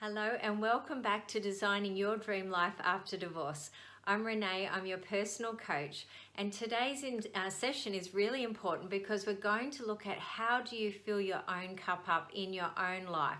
Hello and welcome back to Designing Your Dream Life After Divorce. I'm Renee, I'm your personal coach, and today's session is really important because we're going to look at how do you fill your own cup up in your own life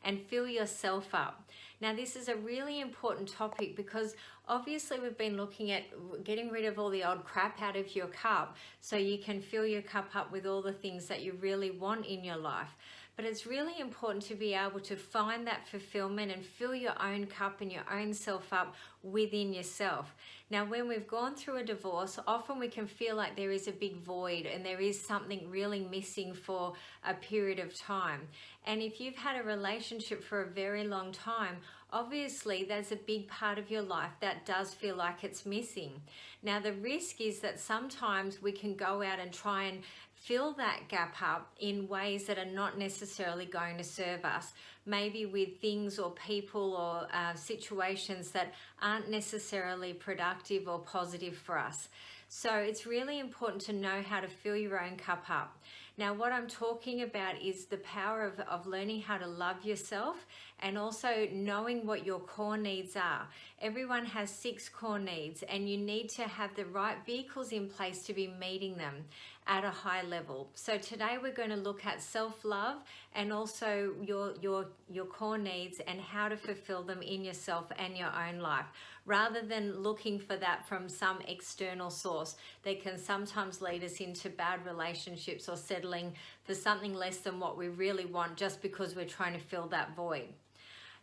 and fill yourself up. Now this is a really important topic because obviously we've been looking at getting rid of all the old crap out of your cup so you can fill your cup up with all the things that you really want in your life. But it's really important to be able to find that fulfillment and fill your own cup and your own self up within yourself. Now, when we've gone through a divorce, often we can feel like there is a big void and there is something really missing for a period of time. And if you've had a relationship for a very long time, obviously there's a big part of your life that does feel like it's missing. Now, the risk is that sometimes we can go out and try and fill that gap up in ways that are not necessarily going to serve us, maybe with things or people or situations that aren't necessarily productive or positive for us. So it's really important to know how to fill your own cup up. Now, what I'm talking about is the power of learning how to love yourself and also knowing what your core needs are. Everyone has 6 core needs and you need to have the right vehicles in place to be meeting them at a high level. So today we're going to look at self-love and also your core needs and how to fulfill them in yourself and your own life, rather than looking for that from some external source that can sometimes lead us into bad relationships or settling for something less than what we really want just because we're trying to fill that void.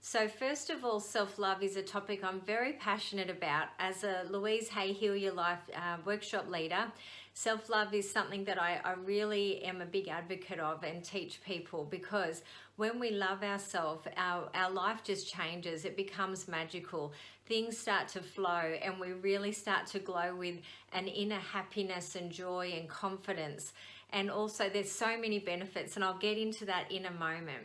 So first of all, self-love is a topic I'm very passionate about. As a Louise Hay Heal Your Life workshop leader, self-love is something that I really am a big advocate of and teach people, because when we love ourselves, our life just changes. It becomes magical. Things start to flow and we really start to glow with an inner happiness and joy and confidence. And also there's so many benefits, and I'll get into that in a moment.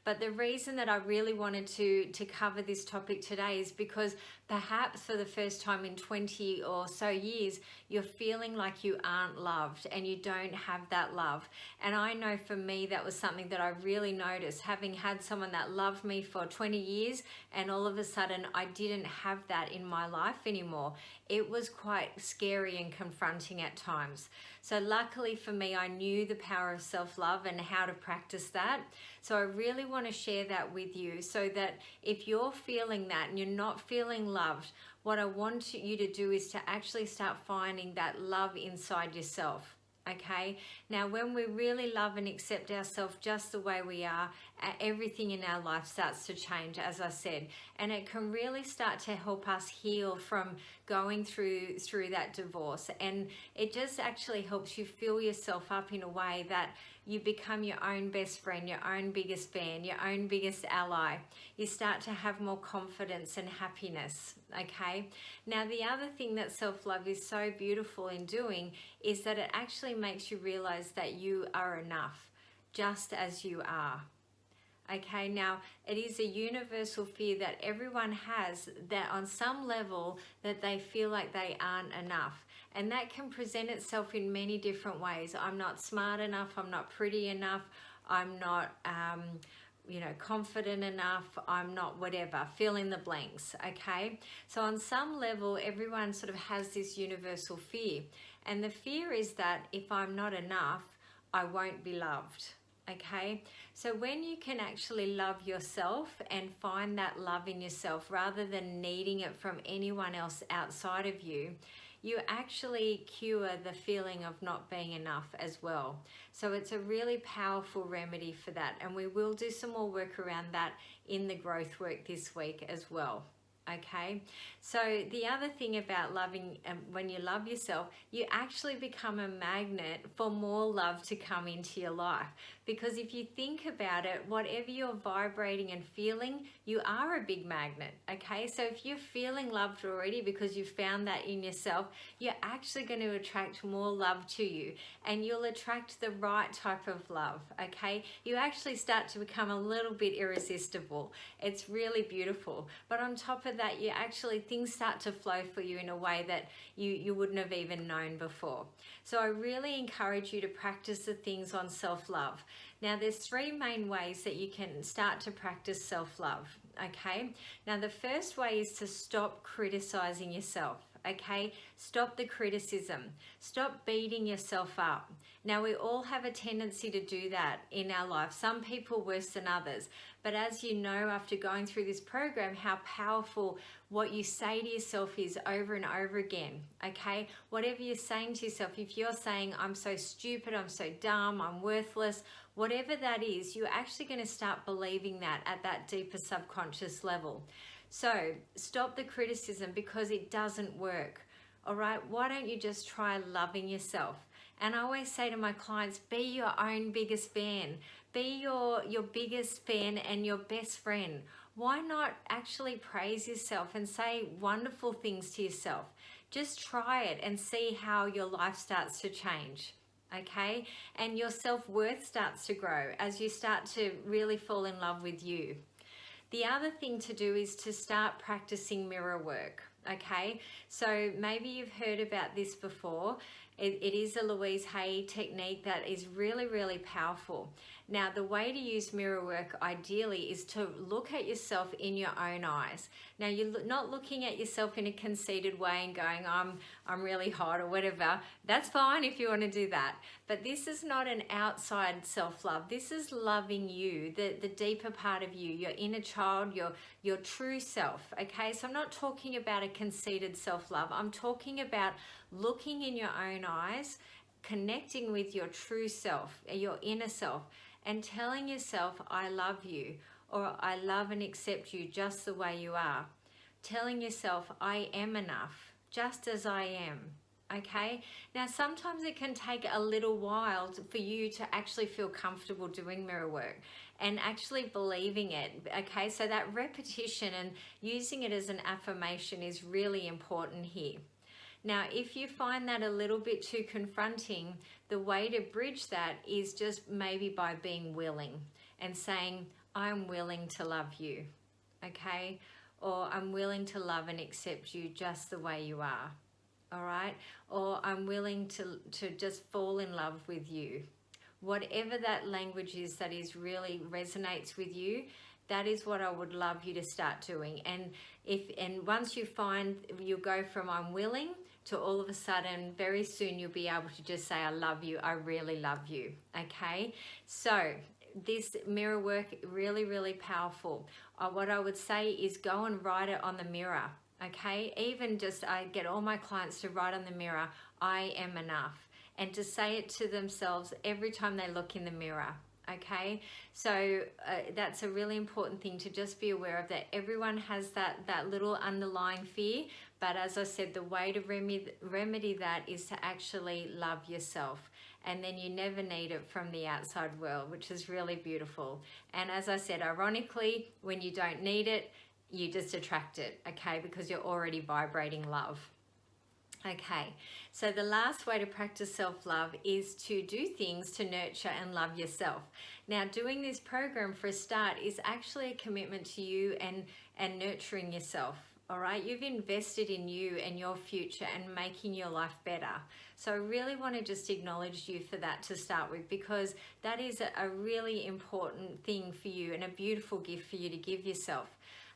But the reason that I really wanted to cover this topic today is because perhaps for the first time in 20 or so years, you're feeling like you aren't loved and you don't have that love. And I know for me, that was something that I really noticed, having had someone that loved me for 20 years and all of a sudden I didn't have that in my life anymore. It was quite scary and confronting at times. So luckily for me, I knew the power of self-love and how to practice that. So I really want to share that with you so that if you're feeling that and you're not feeling loved, what I want you to do is to actually start finding that love inside yourself. Okay, now when we really love and accept ourselves just the way we are, everything in our life starts to change, as I said, and it can really start to help us heal from going through that divorce. And it just actually helps you fill yourself up in a way that you become your own best friend, your own biggest fan, your own biggest ally. You start to have more confidence and happiness, okay? Now, the other thing that self-love is so beautiful in doing is that it actually makes you realize that you are enough, just as you are. Okay, now it is a universal fear that everyone has, that on some level that they feel like they aren't enough. And that can present itself in many different ways. I'm not smart enough, I'm not pretty enough, I'm not confident enough, I'm not whatever, fill in the blanks, okay? So on some level, everyone sort of has this universal fear. And the fear is that if I'm not enough, I won't be loved. Okay, so when you can actually love yourself and find that love in yourself rather than needing it from anyone else outside of you, you actually cure the feeling of not being enough as well. So it's a really powerful remedy for that, and we will do some more work around that in the growth work this week as well. Okay, so the other thing about loving, when you love yourself, you actually become a magnet for more love to come into your life. Because if you think about it, whatever you're vibrating and feeling, you are a big magnet. Okay, so if you're feeling loved already because you found that in yourself, you're actually going to attract more love to you, and you'll attract the right type of love. Okay, you actually start to become a little bit irresistible. It's really beautiful. But on top of that, you actually, things start to flow for you in a way that you wouldn't have even known before. So I really encourage you to practice the things on self-love. Now, there's three main ways that you can start to practice self-love, okay? Now, the first way is to stop criticizing yourself, okay? Stop the criticism. Stop beating yourself up. Now, we all have a tendency to do that in our life, some people worse than others. But as you know, after going through this program, how powerful what you say to yourself is over and over again, okay? Whatever you're saying to yourself, if you're saying, I'm so stupid, I'm so dumb, I'm worthless, whatever that is, you're actually going to start believing that at that deeper subconscious level. So stop the criticism because it doesn't work, all right? Why don't you just try loving yourself? And I always say to my clients, be your own biggest fan. Be your biggest fan and your best friend. Why not actually praise yourself and say wonderful things to yourself? Just try it and see how your life starts to change, okay? And your self-worth starts to grow as you start to really fall in love with you. The other thing to do is to start practicing mirror work, okay? So maybe you've heard about this before. It is a Louise Hay technique that is really, really powerful. Now, the way to use mirror work ideally is to look at yourself in your own eyes. Now, you're not looking at yourself in a conceited way and going, I'm really hot or whatever. That's fine if you want to do that. But this is not an outside self-love. This is loving you, the deeper part of you, your inner child, your true self, okay? So I'm not talking about a conceited self-love. I'm talking about looking in your own eyes, connecting with your true self, your inner self, and telling yourself, I love you, or I love and accept you just the way you are. Telling yourself, I am enough, just as I am, okay? Now, sometimes it can take a little while for you to actually feel comfortable doing mirror work and actually believing it, okay? So that repetition and using it as an affirmation is really important here. Now, if you find that a little bit too confronting, the way to bridge that is just maybe by being willing and saying, I'm willing to love you, okay? Or I'm willing to love and accept you just the way you are, all right? Or I'm willing to just fall in love with you. Whatever that language is that is really resonates with you, that is what I would love you to start doing. And once you find you go from I'm willing to all of a sudden, very soon you'll be able to just say, I love you, I really love you, okay? So this mirror work, really, really powerful. What I would say is go and write it on the mirror, okay? Even just, I get all my clients to write on the mirror, I am enough, and to say it to themselves every time they look in the mirror. Okay, so that's a really important thing to just be aware of, that everyone has that little underlying fear, but as I said, the way to remedy that is to actually love yourself, and then you never need it from the outside world, which is really beautiful. And as I said, ironically, when you don't need it, you just attract it, okay, because you're already vibrating love. Okay, so the last way to practice self-love is to do things to nurture and love yourself. Now, doing this program for a start is actually a commitment to you and nurturing yourself. All right, you've invested in you and your future and making your life better. So I really want to just acknowledge you for that to start with, because that is a really important thing for you and a beautiful gift for you to give yourself.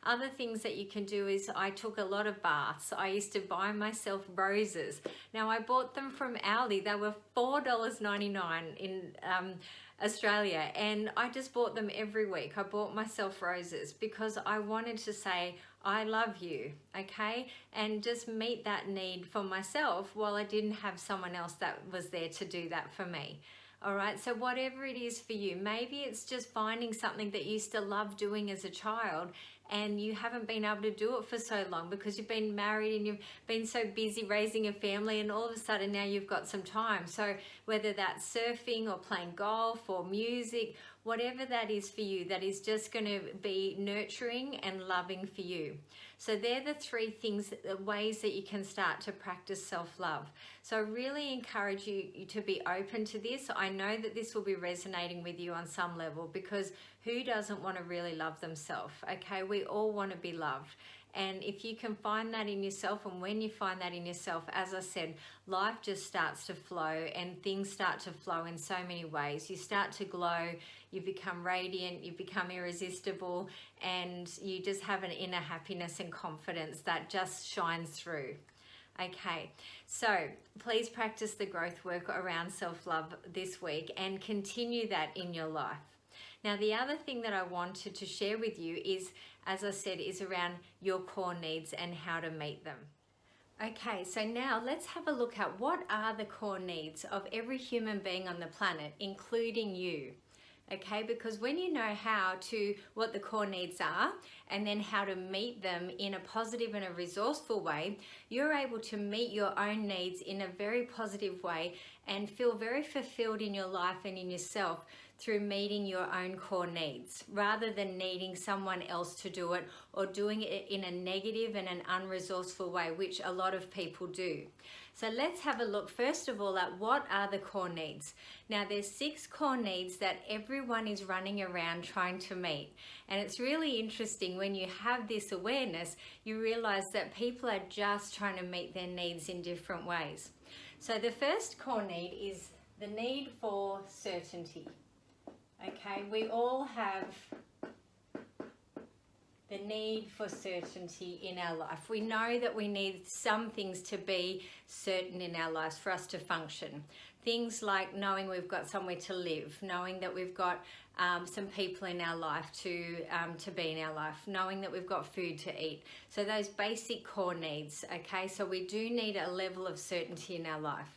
Other things that you can do is, I took a lot of baths. I used to buy myself roses. Now, I bought them from Aldi. They were $4.99 in Australia, and I just bought them every week. I bought myself roses because I wanted to say, I love you, okay? And just meet that need for myself while I didn't have someone else that was there to do that for me. All right, so whatever it is for you, maybe it's just finding something that you used to love doing as a child and you haven't been able to do it for so long because you've been married and you've been so busy raising a family, and all of a sudden now you've got some time. So whether that's surfing or playing golf or music, whatever that is for you, that is just going to be nurturing and loving for you. So they're the three things, ways that you can start to practice self-love. So I really encourage you to be open to this. I know that this will be resonating with you on some level, because who doesn't want to really love themselves? Okay, we all want to be loved. And if you can find that in yourself, and when you find that in yourself, as I said, life just starts to flow and things start to flow in so many ways. You start to glow, you become radiant, you become irresistible, and you just have an inner happiness and confidence that just shines through. Okay, so please practice the growth work around self-love this week and continue that in your life. Now, the other thing that I wanted to share with you is, as I said, is around your core needs and how to meet them. Okay, so now let's have a look at what are the core needs of every human being on the planet, including you. Okay, because when you know what the core needs are and then how to meet them in a positive and a resourceful way, you're able to meet your own needs in a very positive way and feel very fulfilled in your life and in yourself through meeting your own core needs, rather than needing someone else to do it or doing it in a negative and an unresourceful way, which a lot of people do. So let's have a look first of all at what are the core needs. Now, there's 6 core needs that everyone is running around trying to meet. And it's really interesting when you have this awareness, you realize that people are just trying to meet their needs in different ways. So the first core need is the need for certainty. Okay, we all have the need for certainty in our life. We know that we need some things to be certain in our lives for us to function. Things like knowing we've got somewhere to live, knowing that we've got some people in our life to be in our life, knowing that we've got food to eat. So those basic core needs, okay? So we do need a level of certainty in our life.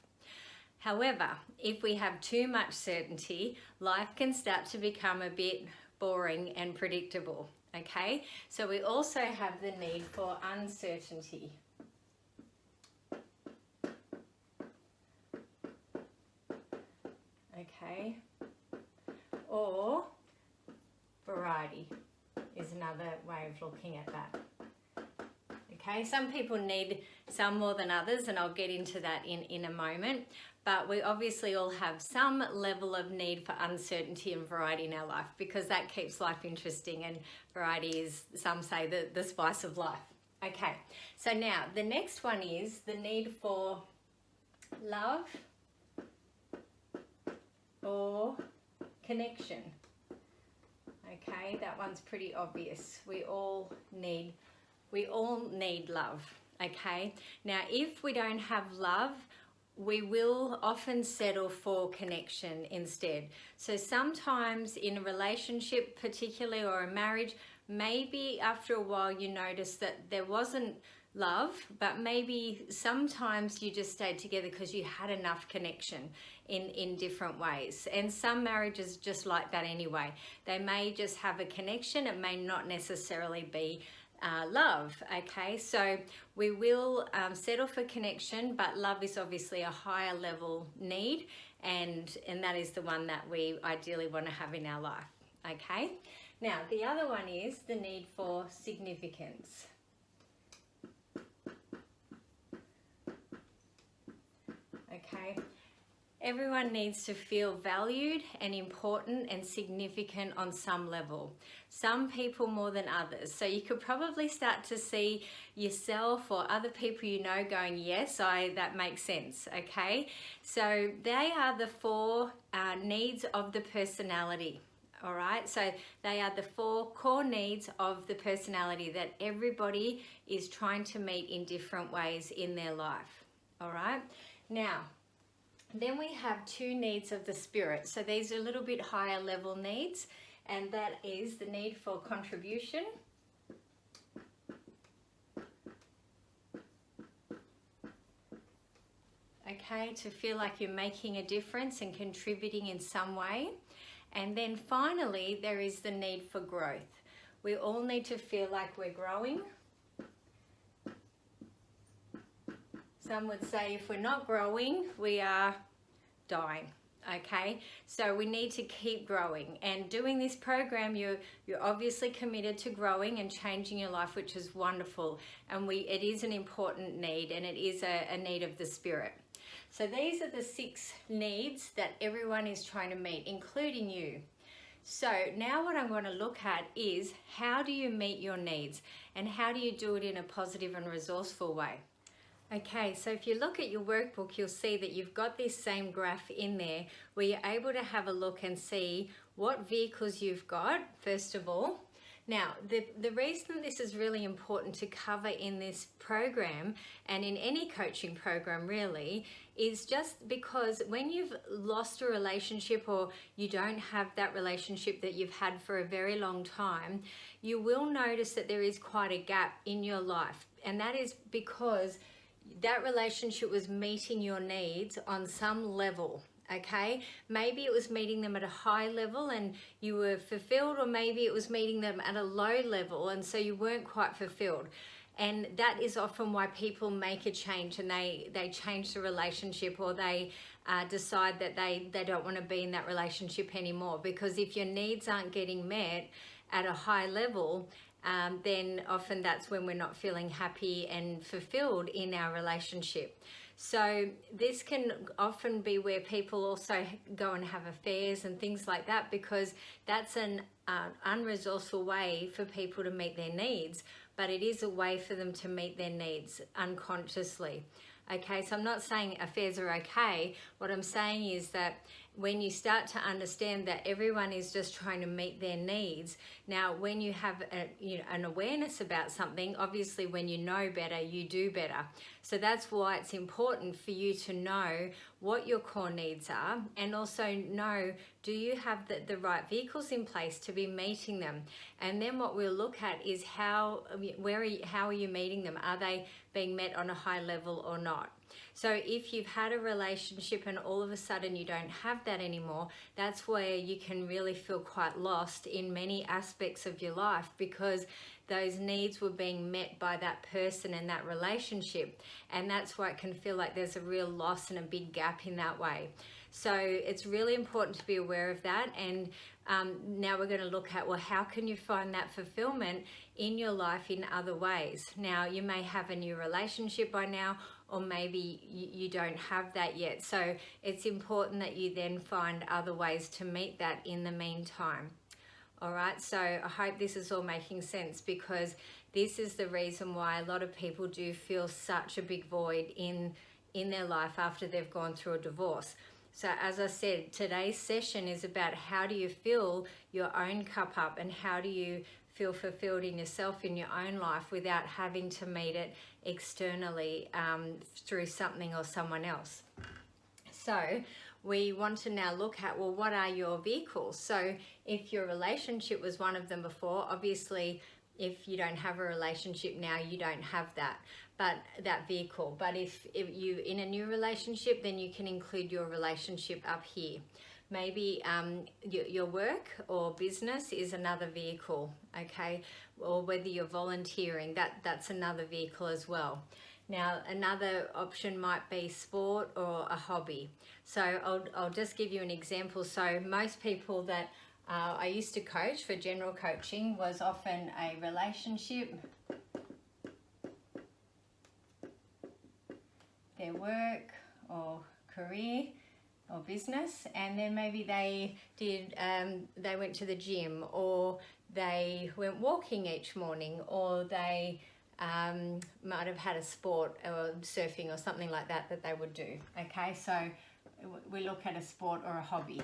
However, if we have too much certainty, life can start to become a bit boring and predictable, okay? So we also have the need for uncertainty. Okay, or variety is another way of looking at that. Okay, some people need some more than others, and I'll get into that in a moment. But we obviously all have some level of need for uncertainty and variety in our life, because that keeps life interesting, and variety is, some say, the spice of life. Okay, so now the next one is the need for love or connection. Okay, that one's pretty obvious. We all need love. Okay, now if we don't have love, we will often settle for connection instead. So sometimes in a relationship particularly, or a marriage, maybe after a while you notice that there wasn't love, but maybe sometimes you just stayed together because you had enough connection in different ways. And some marriages just like that anyway. They may just have a connection, it may not necessarily be love. Okay, so we will settle for connection, but love is obviously a higher level need, and that is the one that we ideally want to have in our life. Okay, now the other one is the need for significance. Okay, everyone needs to feel valued and important and significant on some level. Some people more than others. So you could probably start to see yourself or other people you know going, yes, that makes sense, okay? So they are the 4 needs of the personality, all right? So they are the 4 core needs of the personality that everybody is trying to meet in different ways in their life, all right? Now, then we have 2 needs of the spirit. So these are a little bit higher level needs, and that is the need for contribution okay, to feel like you're making a difference and contributing in some way. And then finally, there is the need for growth. We all need to feel like we're growing. Some would say if we're not growing, we are dying. Okay, so we need to keep growing, and doing this program, you're obviously committed to growing and changing your life, which is wonderful, and it is an important need, and it is a need of the spirit. So these are the 6 needs that everyone is trying to meet, including you. So now what I'm going to look at is how do you meet your needs and how do you do it in a positive and resourceful way? Okay, so if you look at your workbook, you'll see that you've got this same graph in there where you're able to have a look and see what vehicles you've got, first of all. Now, the reason this is really important to cover in this program and in any coaching program really is just because when you've lost a relationship or you don't have that relationship that you've had for a very long time, you will notice that there is quite a gap in your life. And that is because that relationship was meeting your needs on some level. Okay, maybe it was meeting them at a high level and you were fulfilled, or maybe it was meeting them at a low level and so you weren't quite fulfilled. And that is often why people make a change and they change the relationship, or they decide that they don't want to be in that relationship anymore. Because if your needs aren't getting met at a high level, then often that's when we're not feeling happy and fulfilled in our relationship. So this can often be where people also go and have affairs and things like that, because that's an unresourceful way for people to meet their needs, but it is a way for them to meet their needs unconsciously. Okay, so I'm not saying affairs are okay. What I'm saying is that when you start to understand that everyone is just trying to meet their needs, now when you have an awareness about something, obviously when you know better, you do better. So that's why it's important for you to know what your core needs are, and also know, do you have the right vehicles in place to be meeting them? And then what we'll look at is how are you meeting them? Are they being met on a high level or not? So if you've had a relationship and all of a sudden you don't have that anymore, that's where you can really feel quite lost in many aspects of your life, because those needs were being met by that person and that relationship. And that's why it can feel like there's a real loss and a big gap in that way. So it's really important to be aware of that. And now we're going to look at, well, how can you find that fulfillment in your life in other ways? Now, you may have a new relationship by now, or maybe you don't have that yet. So it's important that you then find other ways to meet that in the meantime. All right, so I hope this is all making sense, because this is the reason why a lot of people do feel such a big void in their life after they've gone through a divorce. So as I said, today's session is about how do you fill your own cup up, and how do you feel fulfilled in yourself in your own life without having to meet it externally through something or someone else. So we want to now look at, well, what are your vehicles? So if your relationship was one of them before, obviously if you don't have a relationship now, you don't have that vehicle. But if you in a new relationship, then you can include your relationship up here. Maybe your work or business is another vehicle, okay? Or whether you're volunteering, that's another vehicle as well. Now, another option might be sport or a hobby. So I'll just give you an example. So most people that I used to coach for general coaching was often a relationship, their work or career or business, and then maybe they went to the gym, or they went walking each morning, or they might have had a sport or surfing or something like that they would do. Okay, so we look at a sport or a hobby.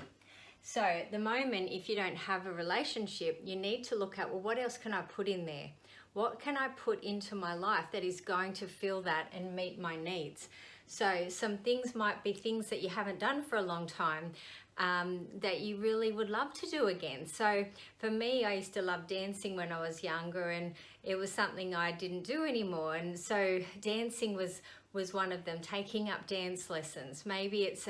So at the moment, if you don't have a relationship, you need to look at, well, what else can I put in there? What can I put into my life that is going to fill that and meet my needs? So some things might be things that you haven't done for a long time, that you really would love to do again. So for me, I used to love dancing when I was younger, and it was something I didn't do anymore. And so dancing was one of them, taking up dance lessons. Maybe it's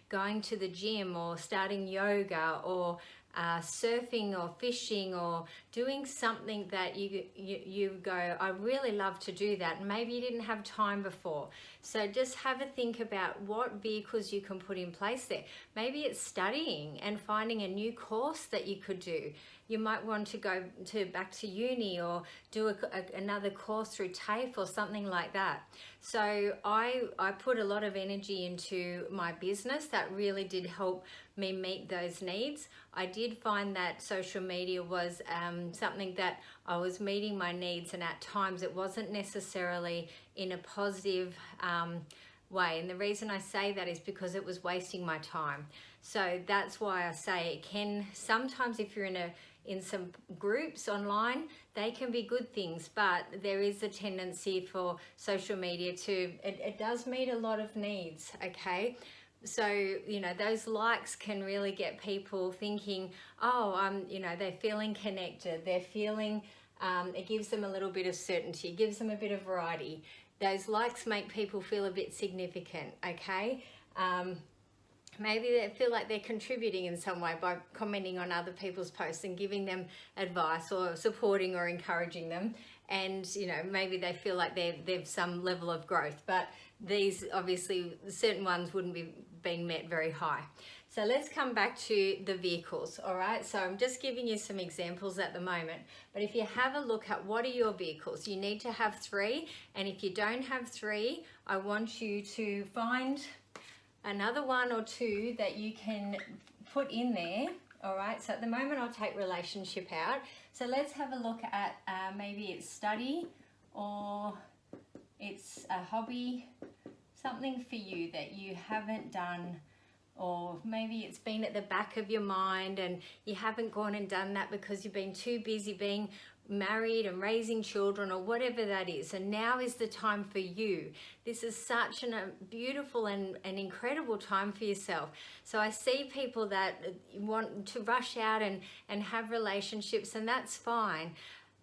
going to the gym, or starting yoga, or surfing or fishing, or doing something that you go, I really love to do that, and maybe you didn't have time before. So just have a think about what vehicles you can put in place there. Maybe it's studying and finding a new course that you could do. You might want to go back to uni, or do another course through TAFE or something like that. So I put a lot of energy into my business. That really did help me meet those needs. I did find that social media was something that I was meeting my needs, and at times it wasn't necessarily in a positive way. And the reason I say that is because it was wasting my time. So that's why I say it can sometimes, if you're in some groups online, they can be good things, but there is a tendency for social media to, it does meet a lot of needs, okay? So, you know, those likes can really get people thinking, oh, you know, they're feeling connected, they're feeling, it gives them a little bit of certainty, it gives them a bit of variety. Those likes make people feel a bit significant, okay? Maybe they feel like they're contributing in some way by commenting on other people's posts and giving them advice or supporting or encouraging them. And, you know, maybe they feel like they've some level of growth, but these obviously, certain ones wouldn't be being met very high. So let's come back to the vehicles, all right? So I'm just giving you some examples at the moment, but if you have a look at what are your vehicles, you need to have 3. And if you don't have 3, I want you to find another 1 or 2 that you can put in there, all right? So at the moment, I'll take relationship out. So let's have a look at maybe it's study, or it's a hobby, something for you that you haven't done, or maybe it's been at the back of your mind and you haven't gone and done that because you've been too busy being married and raising children, or whatever that is, and now is the time for you. This is such a beautiful and an incredible time for yourself. So I see people that want to rush out and have relationships, and that's fine.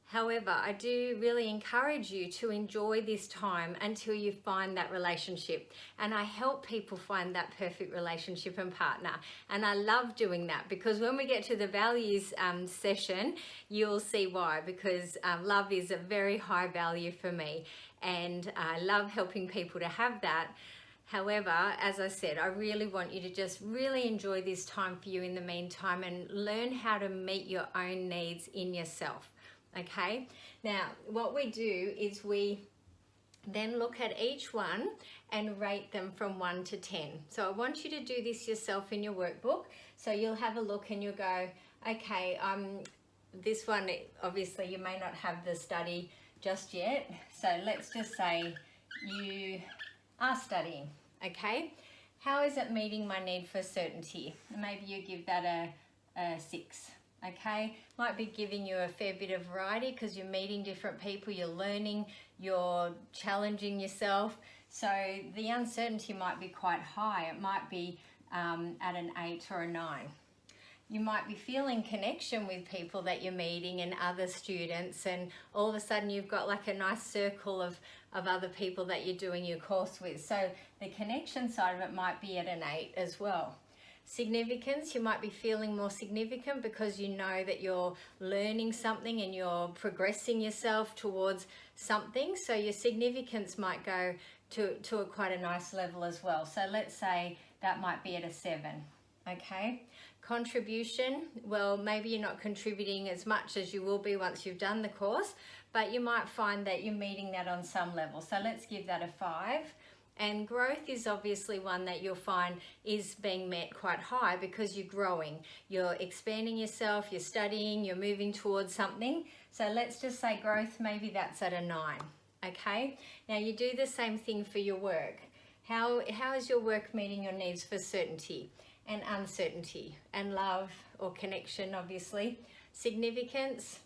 However, I do really encourage you to enjoy this time until you find that relationship. And I help people find that perfect relationship and partner. And I love doing that, because when we get to the values session, you'll see why. Because love is a very high value for me. And I love helping people to have that. However, as I said, I really want you to just really enjoy this time for you in the meantime, and learn how to meet your own needs in yourself. Okay, now what we do is we then look at each one and rate them from 1 to 10. So I want you to do this yourself in your workbook. So you'll have a look and you'll go, okay, this one, obviously you may not have the study just yet. So let's just say you are studying, okay? How is it meeting my need for certainty? Maybe you give that a 6. Okay, might be giving you a fair bit of variety because you're meeting different people, you're learning, you're challenging yourself. So the uncertainty might be quite high. It might be at an 8 or a 9. You might be feeling connection with people that you're meeting and other students, and all of a sudden you've got like a nice circle of other people that you're doing your course with. So the connection side of it might be at an 8 as well. Significance, you might be feeling more significant because you know that you're learning something and you're progressing yourself towards something. So your significance might go to quite a nice level as well. So let's say that might be at a 7, okay? Contribution, well, maybe you're not contributing as much as you will be once you've done the course, but you might find that you're meeting that on some level. So let's give that a 5. And growth is obviously one that you'll find is being met quite high because you're growing, you're expanding yourself, you're studying, you're moving towards something. So let's just say growth, maybe that's at a 9, okay? Now you do the same thing for your work. How is your work meeting your needs for certainty and uncertainty and love or connection, obviously, significance,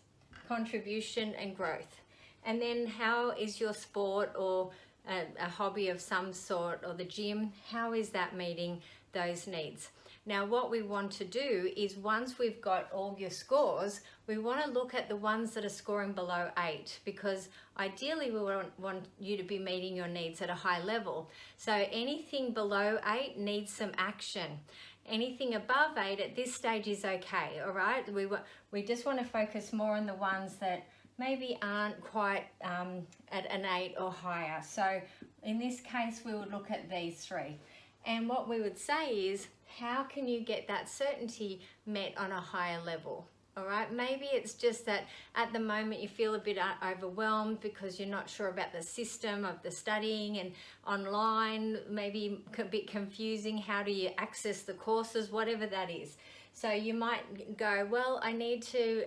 contribution and growth? And then how is your sport or a hobby of some sort, or the gym, how is that meeting those needs? Now what we want to do is, once we've got all your scores, we want to look at the ones that are scoring below 8, because ideally we want you to be meeting your needs at a high level. So anything below 8 needs some action. Anything above 8 at this stage is okay, all right? We just want to focus more on the ones that maybe aren't quite at an 8 or higher. So in this case, we would look at these 3. And what we would say is, how can you get that certainty met on a higher level? All right, maybe it's just that at the moment you feel a bit overwhelmed because you're not sure about the system of the studying and online, maybe a bit confusing. How do you access the courses, whatever that is. So you might go, well, I need to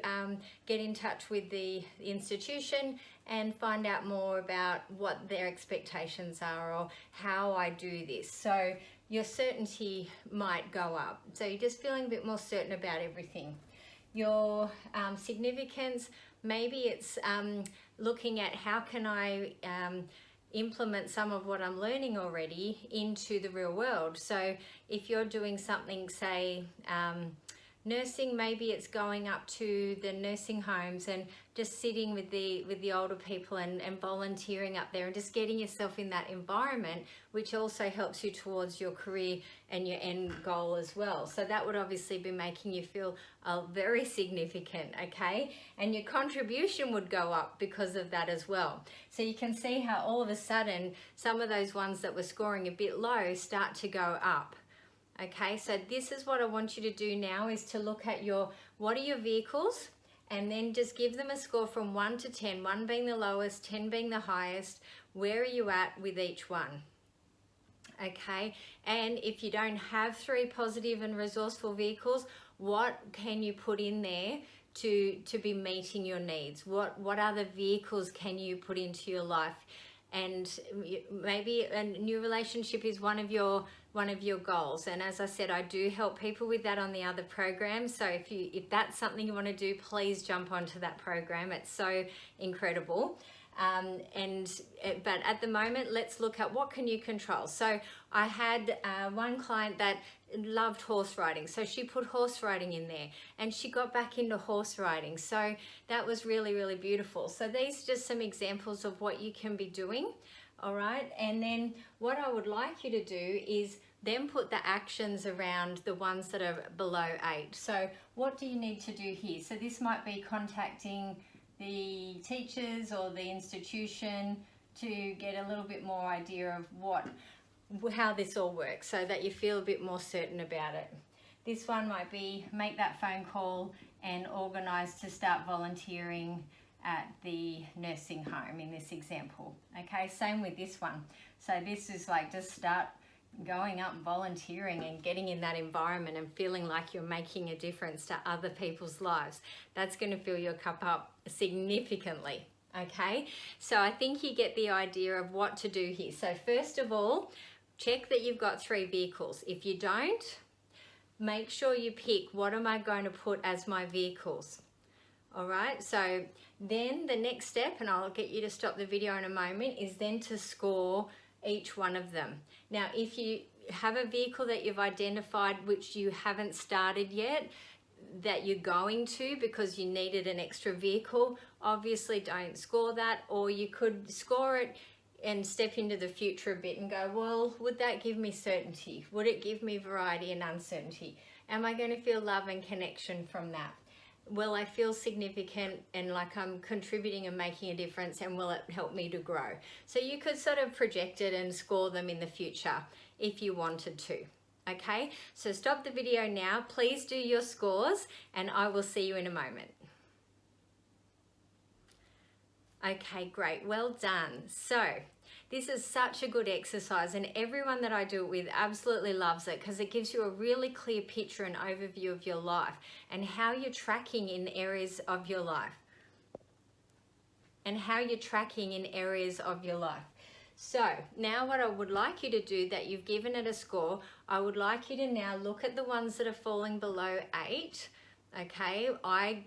get in touch with the institution and find out more about what their expectations are or how I do this. So your certainty might go up. So you're just feeling a bit more certain about everything. Your significance, maybe it's looking at how can I implement some of what I'm learning already into the real world. So if you're doing something, say, nursing, maybe it's going up to the nursing homes and just sitting with the older people and volunteering up there and just getting yourself in that environment, which also helps you towards your career and your end goal as well. So that would obviously be making you feel very significant, okay? And your contribution would go up because of that as well. So you can see how all of a sudden some of those ones that were scoring a bit low start to go up. Okay, so this is what I want you to do now, is to look at what are your vehicles, and then just give them a score from 1 to 10, 1 being the lowest, 10 being the highest. Where are you at with each one? Okay, and if you don't have 3 positive and resourceful vehicles, what can you put in there to be meeting your needs? What other vehicles can you put into your life? And maybe a new relationship is one of your goals. And as I said, I do help people with that on the other program. So if that's something you want to do, please jump onto that program. It's so incredible. But at the moment, let's look at what can you control. So I had one client that loved horse riding, so she put horse riding in there and she got back into horse riding. So that was really, really beautiful. So these are just some examples of what you can be doing. All right, and then what I would like you to do is then put the actions around the ones that are below 8. So what do you need to do here? So this might be contacting the teachers or the institution to get a little bit more idea of how this all works, so that you feel a bit more certain about it. This one might be make that phone call and organise to start volunteering at the nursing home in this example. Okay, same with this one. So this is like just start going up and volunteering and getting in that environment and feeling like you're making a difference to other people's lives. That's going to fill your cup up significantly. Okay, so I think you get the idea of what to do here. So first of all, check that you've got 3 vehicles. If you don't, make sure you pick what am I going to put as my vehicles. All right, so then the next step, and I'll get you to stop the video in a moment, is then to score each one of them. Now, if you have a vehicle that you've identified which you haven't started yet, that you're going to because you needed an extra vehicle, obviously don't score that. Or you could score it and step into the future a bit and go, well, would that give me certainty? Would it give me variety and uncertainty? Am I going to feel love and connection from that? Will I feel significant and like I'm contributing and making a difference, and will it help me to grow? So you could sort of project it and score them in the future if you wanted to. Okay, so stop the video now. Please do your scores and I will see you in a moment. Okay, great, well done. So this is such a good exercise, and everyone that I do it with absolutely loves it because it gives you a really clear picture and overview of your life and how you're tracking in areas of your life. So now what I would like you to do, that you've given it a score, I would like you to now look at the ones that are falling below 8. Okay,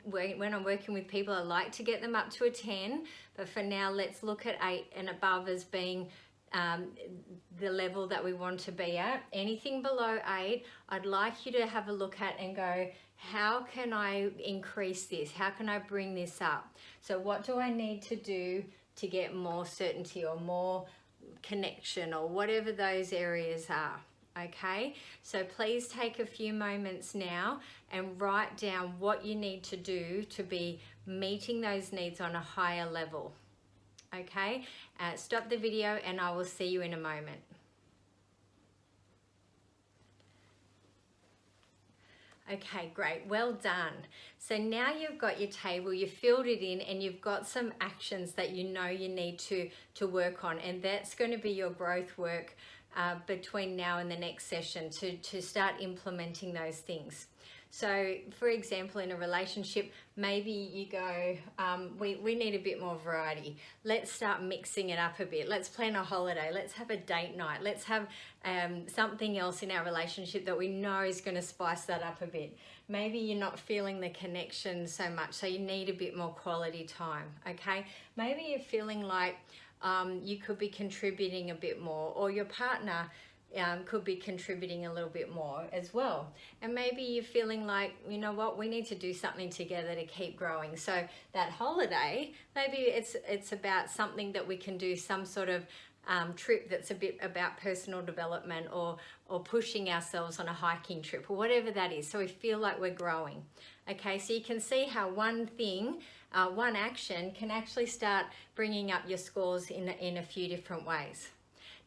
when I'm working with people, I like to get them up to a 10, but for now, let's look at 8 and above as being the level that we want to be at. Anything below 8, I'd like you to have a look at and go, how can I increase this? How can I bring this up? So what do I need to do to get more certainty or more connection or whatever those areas are? Okay, so please take a few moments now and write down what you need to do to be meeting those needs on a higher level. Okay, stop the video and I will see you in a moment. Okay, great. Well done. So now you've got your table, you've filled it in, and you've got some actions that you know you need to work on. And that's going to be your growth work between now and the next session to start implementing those things. So for example, in a relationship, maybe you go, we need a bit more variety. Let's start mixing it up a bit. Let's plan a holiday. Let's have a date night. Let's have something else in our relationship that we know is going to spice that up a bit. Maybe you're not feeling the connection so much, so you need a bit more quality time, okay? Maybe you're feeling like you could be contributing a bit more, or your partner could be contributing a little bit more as well. And maybe you're feeling like, you know what, we need to do something together to keep growing. So that holiday, maybe it's about something that we can do, some sort of trip that's a bit about personal development, or pushing ourselves on a hiking trip, or whatever that is, so we feel like we're growing. Okay, so you can see how one thing, one action can actually start bringing up your scores in a few different ways.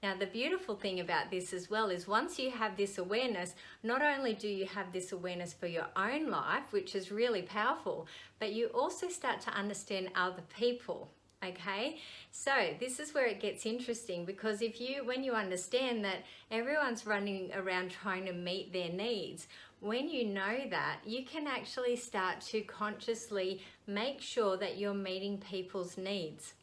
Now, the beautiful thing about this as well is once you have this awareness, not only do you have this awareness for your own life, which is really powerful, but you also start to understand other people. Okay, so this is where it gets interesting, because when you understand that everyone's running around trying to meet their needs, when you know that, you can actually start to consciously make sure that you're meeting people's needs.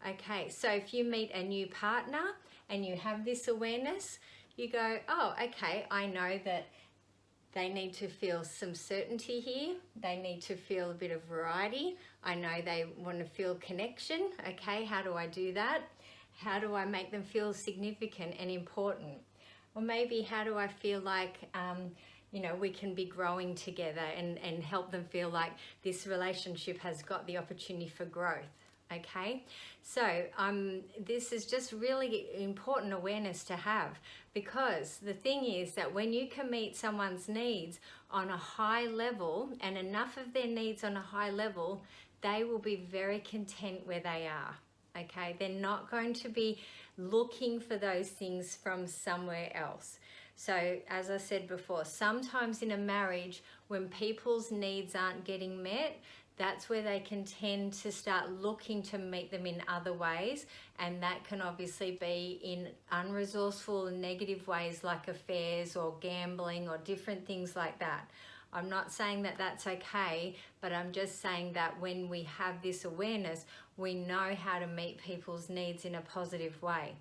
Okay, so if you meet a new partner and you have this awareness, you go, oh, okay, I know that they need to feel some certainty here. They need to feel a bit of variety. I know they want to feel connection. Okay, how do I do that? How do I make them feel significant and important? Or maybe how do I feel like, we can be growing together and help them feel like this relationship has got the opportunity for growth. Okay, so this is just really important awareness to have, because the thing is that when you can meet someone's needs on a high level, and enough of their needs on a high level, they will be very content where they are. Okay, they're not going to be looking for those things from somewhere else. So as I said before, sometimes in a marriage, when people's needs aren't getting met, that's where they can tend to start looking to meet them in other ways, and that can obviously be in unresourceful and negative ways like affairs or gambling or different things like that. I'm not saying that that's okay, but I'm just saying that when we have this awareness, we know how to meet people's needs in a positive way.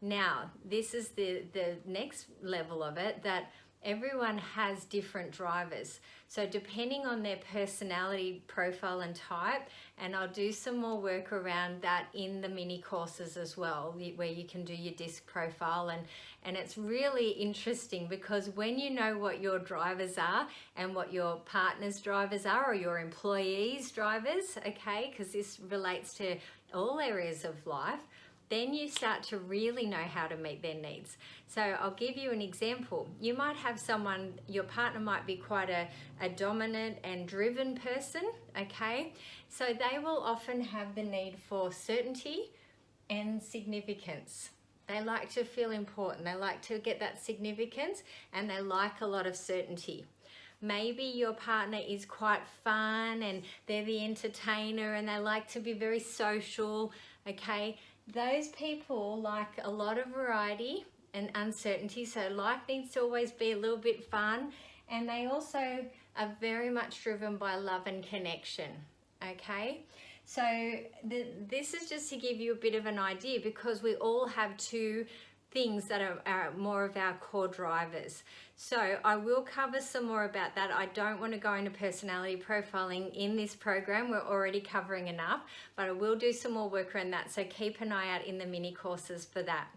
Now, this is the next level of it, that everyone has different drivers. So depending on their personality profile and type, and I'll do some more work around that in the mini courses as well, where you can do your DISC profile, and it's really interesting, because when you know what your drivers are and what your partner's drivers are, or your employees' drivers, okay, because this relates to all areas of life, then you start to really know how to meet their needs. So I'll give you an example. You might have someone, your partner might be quite a dominant and driven person, okay? So they will often have the need for certainty and significance. They like to feel important. They like to get that significance, and they like a lot of certainty. Maybe your partner is quite fun and they're the entertainer and they like to be very social, okay? Those people like a lot of variety and uncertainty, so life needs to always be a little bit fun, and they also are very much driven by love and connection, okay? So this is just to give you a bit of an idea, because we all have two things that are more of our core drivers. So I will cover some more about that. I don't want to go into personality profiling in this program. We're already covering enough, but I will do some more work around that. So keep an eye out in the mini courses for that.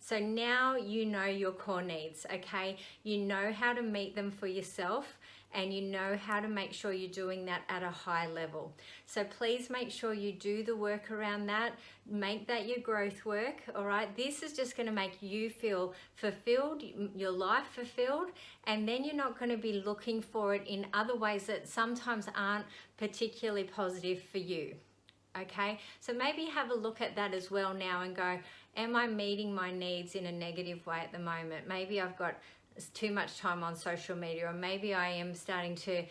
So now you know your core needs, okay? You know how to meet them for yourself, and you know how to make sure you're doing that at a high level. So please make sure you do the work around that. Make that your growth work, all right? This is just gonna make you feel fulfilled, your life fulfilled, and then you're not gonna be looking for it in other ways that sometimes aren't particularly positive for you. Okay, so maybe have a look at that as well now and go, am I meeting my needs in a negative way at the moment? Maybe I've got too much time on social media, or maybe I am starting to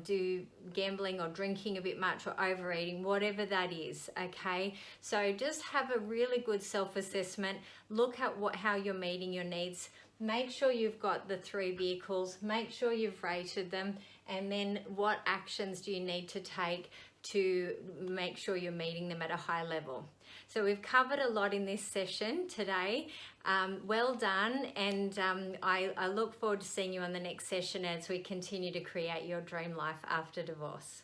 do gambling or drinking a bit much or overeating, whatever that is. Okay, so just have a really good self-assessment. Look at how you're meeting your needs. Make sure you've got the 3 vehicles, make sure you've rated them, and then what actions do you need to take to make sure you're meeting them at a high level. So we've covered a lot in this session today. Well done, and I look forward to seeing you on the next session as we continue to create your dream life after divorce.